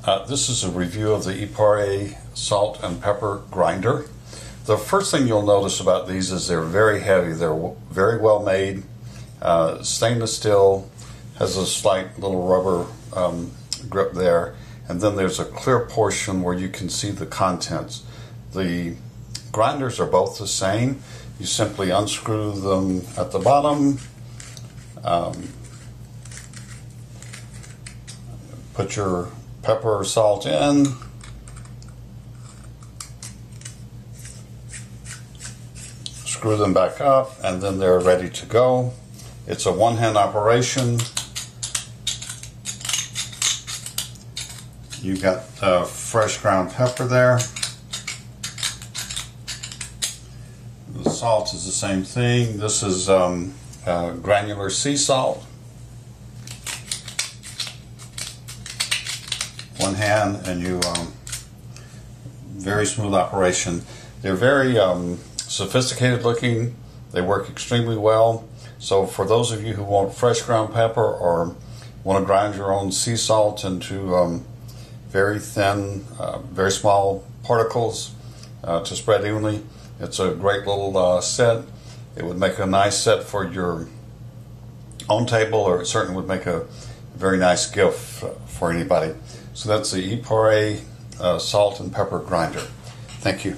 This is a review of the Ypres salt and pepper grinder. The first thing you'll notice about these is they're very heavy. They're very well made. Stainless steel, has a slight little rubber grip there, and then there's a clear portion where you can see the contents. The grinders are both the same. You simply unscrew them at the bottom, put your pepper or salt in, screw them back up, and then they're ready to go. It's a one-hand operation. You've got fresh ground pepper there. The salt is the same thing. This is granular sea salt. One hand, and you very smooth operation. They're very sophisticated looking. They work extremely well. So for those of you who want fresh ground pepper or want to grind your own sea salt into very thin, very small particles to spread evenly, it's a great little set. It would make a nice set for your own table, or it certainly would make a very nice gift for anybody. So that's the Ypres salt and pepper grinder. Thank you.